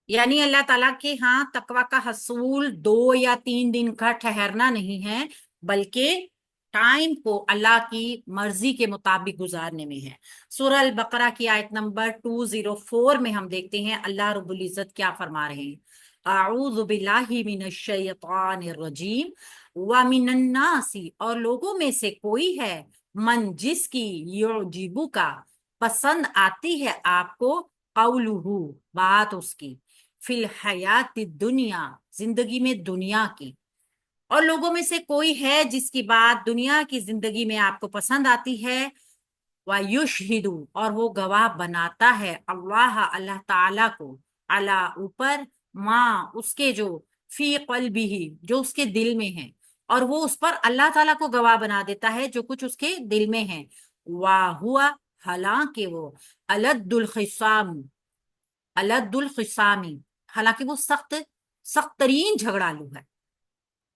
यानी अल्लाह ताला के यहाँ तकवा का हसूल 2 या 3 दिन का ठहरना नहीं है, बल्कि टाइम को अल्लाह की मर्जी के मुताबिक गुजारने में है। सूरह अल बकरा की आयत नंबर 204 में हम देखते हैं अल्लाह रब्बुल इज्जत क्या फरमा रहे हैं। आऊज़ु बिल्लाहि मिनश शैतानिर रजीम व मिनन नासी, और लोगों में से कोई है मन जिसकी युजिबु का पसंद आती है आपको, कौलुहु बात उसकी, फिल हयात दुनिया जिंदगी में दुनिया की। और लोगों में से कोई है जिसकी बात दुनिया की जिंदगी में आपको पसंद आती है, व युशहिदु, और वो गवाह बनाता है अल्लाह अल्लाह ताला को, अला ऊपर, माँ उसके जो, फी क़ल्बिही जो उसके दिल में है, और वो उस पर अल्लाह ताला को गवाह बना देता है जो कुछ उसके दिल में है। वाह हुआ, हालांकि वो अलद्दुल खिसाम, अलद्दुल खिसामी, हालांकि वो सख्त सख्त तरीन झगड़ालू है।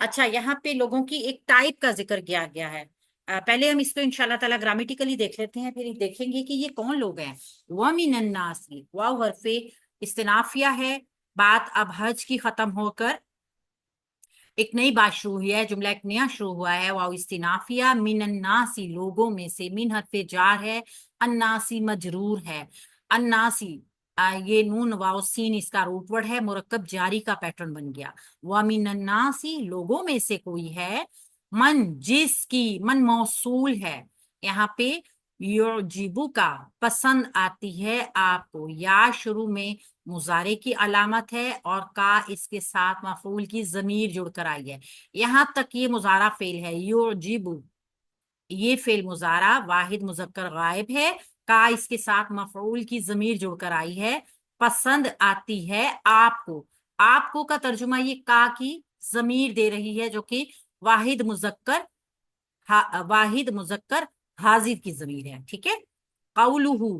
अच्छा, यहाँ पे लोगों की एक टाइप का जिक्र किया गया है। पहले हम इसको इंशाल्लाह ताला ग्रामेटिकली देख लेते हैं, फिर देखेंगे कि ये कौन लोग हैं। वमिनन नासी, वाव हरफे इस्तिनाफिया है। बात अब हज की खत्म होकर एक नई बात शुरू हुई है, जुमला एक नया शुरू हुआ है। वाव इस्तिनाफिया, मिनन नासी लोगों में से, मिन हरफे जार है, अन्नासी मजरूर है। अन्नासी, ये नून वाव सीन इसका रूट वर्ड है, मुरक्कब जारी का पैटर्न बन गया। व मिनन नासी लोगों में से कोई है, मन जिसकी, मन मौसूल है यहाँ पे, युजिबु का पसंद आती है आपको, या शुरू में मुजारे की अलामत है और का इसके साथ मफूल की जमीर जुड़कर आई है। यहां तक ये मुजारा फेल है, युजिबु, ये फेल मुजारा वाहिद मुजक्कर गायब है, का इसके साथ मफूल की जमीर जुड़कर आई है। पसंद आती है आपको, आपको का तर्जुमा ये का की जमीर दे रही है जो कि वाहिद मुजक्कर, वाहिद मुजक्कर हाजिर की जमीर है। ठीक है। कौलुहु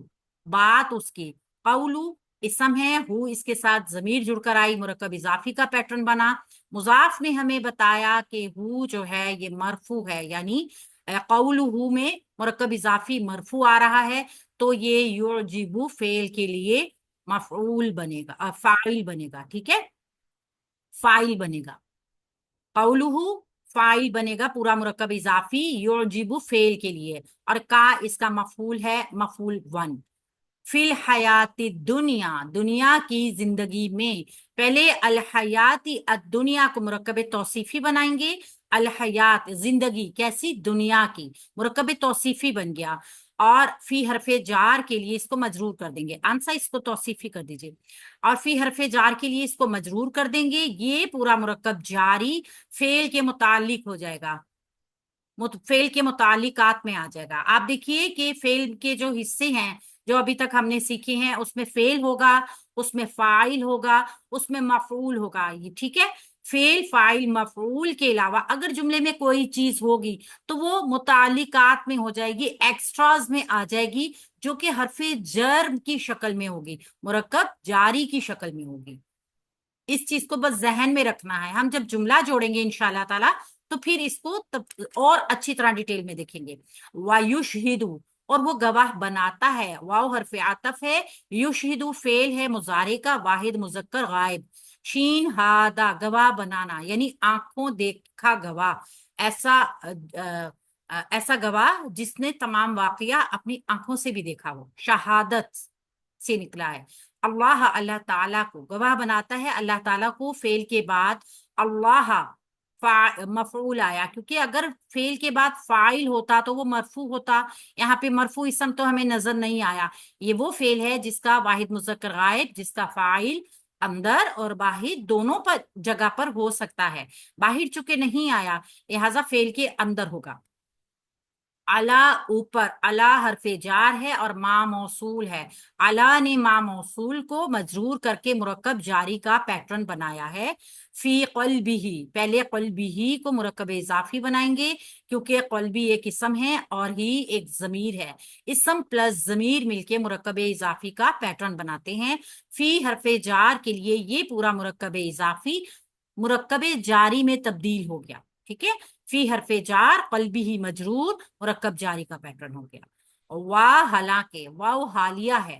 बात उसकी, कौलु इसम है, हु इसके साथ जमीर जुड़कर आई, मुरक्कब इजाफी का पैटर्न बना। मुजाफ ने हमें बताया कि हु जो है ये मरफू है, यानी कौलुहु में मुरक्कब इजाफी मरफू आ रहा है, तो ये युजिबु फेल के लिए मफऊल बनेगा, फाइल बनेगा। ठीक है, फाइल बनेगा। कौलुहु फाइल बनेगा पूरा मुरक्कब इजाफी, युजिबु फेल के लिए, और का इसका मफूल है, मफूल वन। फिल हयाती दुनिया दुनिया की जिंदगी में, पहले अल हयाती दुनिया को मुरक्कब तौसीफी बनाएंगे। अल हयात जिंदगी कैसी, दुनिया की, मुरक्कब तौसीफी बन गया। और फी हरफे जार के लिए इसको मजरूर कर देंगे, आंसर इसको तौसीफी कर दीजिए, और फी हरफे जार के लिए इसको मजरूर कर देंगे। ये पूरा मुरक्कब जारी फेल के मुतालिक हो जाएगा, फेल के मुतालिकात में आ जाएगा। आप देखिए कि फेल के जो हिस्से हैं जो अभी तक हमने सीखे हैं, उसमें फेल होगा, उसमें फाइल होगा, उसमें मफूल होगा। ये ठीक है। फेल फाइल मफूल के अलावा अगर जुमले में कोई चीज होगी तो वो मुतालिकात में हो जाएगी, एक्स्ट्राज में आ जाएगी, जो कि हरफे जर की शक्ल में होगी, मुरक्कब जारी की शक्ल में होगी। इस चीज को बस जहन में रखना है। हम जब जुमला जोड़ेंगे इंशाल्लाह ताला तो फिर इसको तब और अच्छी तरह डिटेल में देखेंगे। वायुशहिदु, और वो गवाह बनाता है, वाव हरफे आतफ है, युशहिदु फेल है मुजारे का, वाहिद मुजक्कर गायब। शीन हादा गवाह बनाना, यानी आंखों देखा गवाह, ऐसा गवाह जिसने तमाम वाकया अपनी आंखों से भी देखा हो, शहादत से निकला है। अल्लाह अल्लाह ताला को गवाह बनाता है, अल्लाह ताला को फेल के बाद अल्लाह मफऊल आया, क्योंकि अगर फेल के बाद फाइल होता तो वो मरफू होता। यहाँ पे मरफू इसम तो हमें नजर नहीं आया। ये वो फेल है जिसका वाहिद मुजक्कर गायब, जिसका फाइल अंदर और बाहिर दोनों पर जगह पर हो सकता है। बाहिर चूंकि नहीं आया, लिहाजा फेल के अंदर होगा। अला ऊपर, अला हरफे जार है और मा मौसूल है। अला ने मा मौसूल को मजरूर करके मुरक्कब जारी का पैटर्न बनाया है। फी क़ल्बिही, पहले क़ल्बिही को मुरक्कब इजाफी बनाएंगे, क्योंकि क़ल्बी एक इसम है और ही एक जमीर है। इसम प्लस जमीर मिलके मुरक्कब इजाफी का पैटर्न बनाते हैं। फी हरफे जार के लिए ये पूरा मुरक्कब इजाफी मुरक्कब जारी में तब्दील हो गया। ठीक है। फी हरफे जार कल्बी ही मजरूर, मुरक्कब जारी का पैटर्न हो गया। वाह हालांकि, वाव हालिया है,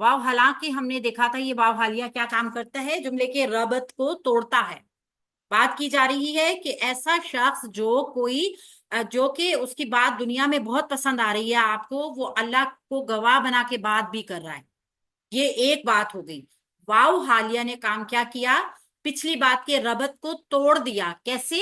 واو हालांकि हमने देखा था ये वाव हालिया क्या काम करता है, जुमले के रबत को तोड़ता है। बात की जा रही है कि ऐसा शख्स जो कोई जो कि उसकी बात दुनिया में बहुत पसंद आ रही है आपको, वो अल्लाह को गवाह बना के बात भी कर रहा है। ये एक बात हो गई। वाव हालिया ने काम क्या किया, पिछली बात के रबत को तोड़ दिया। कैसे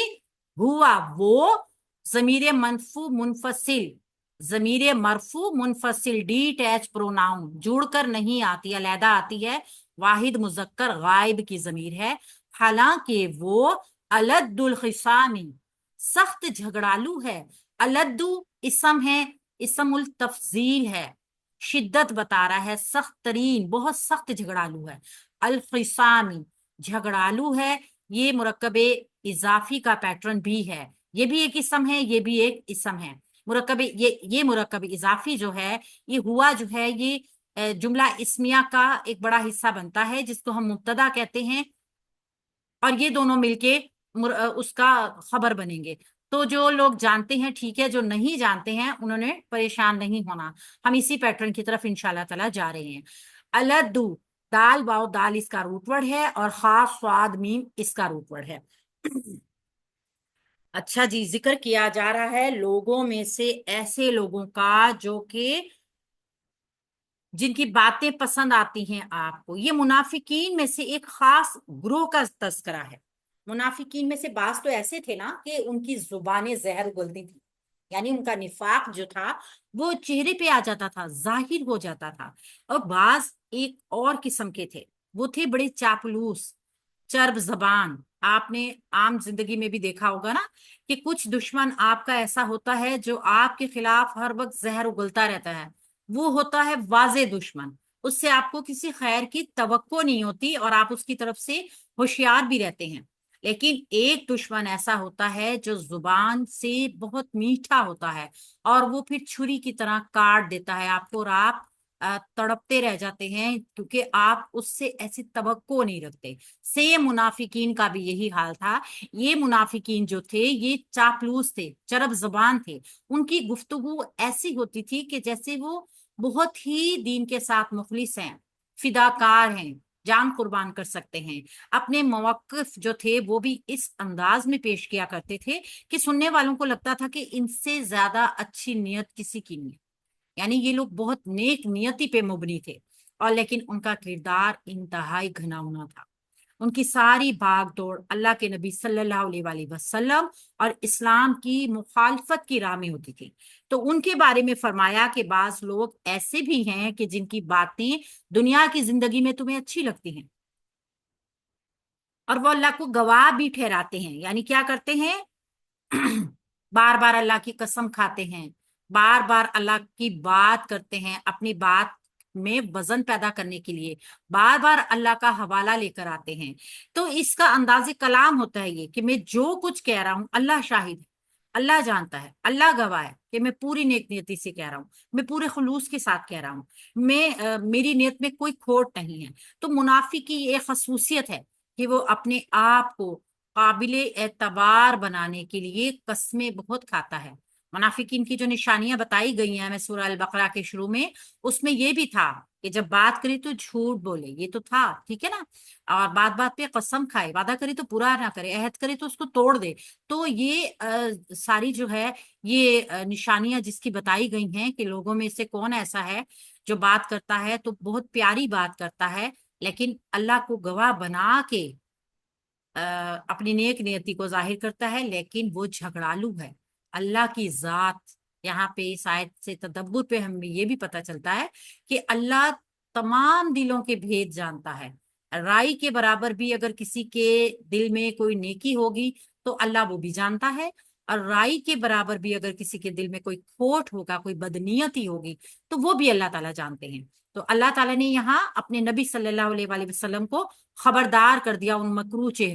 हुआ वो, जमीर मनफू मुनफसिल, जमीर मरफू मुनफसिल डी टैच प्रोनाउन जुड़कर नहीं आती, अलहदा आती है, वाहिद मुजक्कर गायब की जमीर है। हालांकि वो अलद्दुल खिसामी, सख्त झगड़ालू है। अलद्दु इसम है, इसमुल तफजील है, शिद्दत बता रहा है, सख्त तरीन, बहुत सख्त झगड़ालू है। अल खिसामी झगड़ालू है, ये मुरक्कब इजाफी का पैटर्न भी है। ये भी एक इसम है, ये भी एक इसम है। मुरक्कब ये मुरक्कब इजाफी जो है, ये हुआ जो है, ये जुमला इस्मिया का एक बड़ा हिस्सा बनता है, जिसको हम मुब्तदा कहते हैं, और ये दोनों मिलके उसका खबर बनेंगे। तो जो लोग जानते हैं ठीक है, जो नहीं जानते हैं उन्होंने परेशान नहीं होना। हम इसी पैटर्न की तरफ इंशाल्लाह ताला जा रहे हैं। अलद्दू, दाल वाव दाल इसका रूट वर्ड है, और खास स्वाद मीम इसका रूट वर्ड है। अच्छा जी, जिक्र किया जा रहा है लोगों में से ऐसे लोगों का जो कि जिनकी बातें पसंद आती हैं आपको। ये मुनाफिकीन में से एक खास ग्रोह का तस्करा है। मुनाफिकीन में से बास तो ऐसे थे ना कि उनकी जुबानें जहर उगलती थी, यानी उनका निफाक जो था वो चेहरे पे आ जाता था, जाहिर हो जाता था। और बास एक और किस्म के थे, वो थे बड़े चापलूस, चर्ब जबान। आपने आम जिंदगी में भी देखा होगा ना कि कुछ दुश्मन आपका ऐसा होता है जो आपके खिलाफ हर वक्त जहर उगलता रहता है। वो होता है वाजे दुश्मन, उससे आपको किसी खैर की तवक्को नहीं होती और आप उसकी तरफ से होशियार भी रहते हैं। लेकिन एक दुश्मन ऐसा होता है जो जुबान से बहुत मीठा होता है, और वो फिर छुरी की तरह काट देता है आपको, और आप तड़पते रह जाते हैं क्योंकि आप उससे ऐसी तवक्को नहीं रखते। से मुनाफिकीन का भी यही हाल था। ये मुनाफिकीन जो थे ये चापलूस थे, चरब जबान थे। उनकी गुफ्तगू ऐसी होती थी कि जैसे वो बहुत ही दीन के साथ मुखलिस हैं, फिदाकार हैं, जान कुर्बान कर सकते हैं। अपने मौक़िफ़ जो थे वो भी इस अंदाज में पेश किया करते थे कि सुनने वालों को लगता था कि इनसे ज्यादा अच्छी नियत किसी की नहीं। यानी ये लोग बहुत नेक नियति पे मुबनी थे, और लेकिन उनका किरदार इंतहाई घिनौना था। उनकी सारी भाग दौड़ अल्लाह के नबी सल्लल्लाहु अलैहि वसल्लम और इस्लाम की मुखालफत की राह में होती थी। तो उनके बारे में फरमाया कि बाज लोग ऐसे भी हैं कि जिनकी बातें दुनिया की जिंदगी में तुम्हें अच्छी लगती हैं, और वो अल्लाह को गवाह भी ठहराते हैं। यानी क्या करते हैं, बार बार अल्लाह की कसम खाते हैं, बार बार अल्लाह की बात करते हैं, अपनी बात में वजन पैदा करने के लिए बार बार अल्लाह का हवाला लेकर आते हैं। तो इसका अंदाज़े कलाम होता है ये कि मैं जो कुछ कह रहा हूं अल्लाह शाहिद है, अल्लाह जानता है, अल्लाह गवाह है कि मैं पूरी नेक नियति से कह रहा हूँ, मैं पूरे खुलूस के साथ कह रहा हूँ, मेरी नियत में कोई खोट नहीं है। तो मुनाफिक की ये खसूसियत है कि वो अपने आप को काबिले एतबार बनाने के लिए कस्में बहुत खाता है। मुनाफिकीन की जो निशानियां बताई गई हैं हमें सूरह अल बकरा के शुरू में, उसमें ये भी था कि जब बात करे तो झूठ बोले, ये तो था, ठीक है ना, और बात बात पे कसम खाए, वादा करे तो पूरा ना करे, अहद करे तो उसको तोड़ दे। तो ये सारी जो है ये निशानियां जिसकी बताई गई हैं कि लोगों में से कौन ऐसा है जो बात करता है तो बहुत प्यारी बात करता है, लेकिन अल्लाह को गवाह बना के अपनी नेक नियति को जाहिर करता है, लेकिन वो झगड़ालू है। अल्लाह की जात, यहाँ पे इस आयत से तदब्बुर पे हमें ये भी पता चलता है कि अल्लाह तमाम दिलों के भेद जानता है। राई के बराबर भी अगर किसी के दिल में कोई नेकी होगी तो अल्लाह वो भी जानता है, और राई के बराबर भी अगर किसी के दिल में कोई खोट होगा, कोई बदनीयती होगी, तो वो भी अल्लाह ताला जानते हैं। तो अल्लाह ताला ने यहाँ अपने नबी सल्लल्लाहु अलैहि वसल्लम को खबरदार कर दिया उन मकरूह चेहरों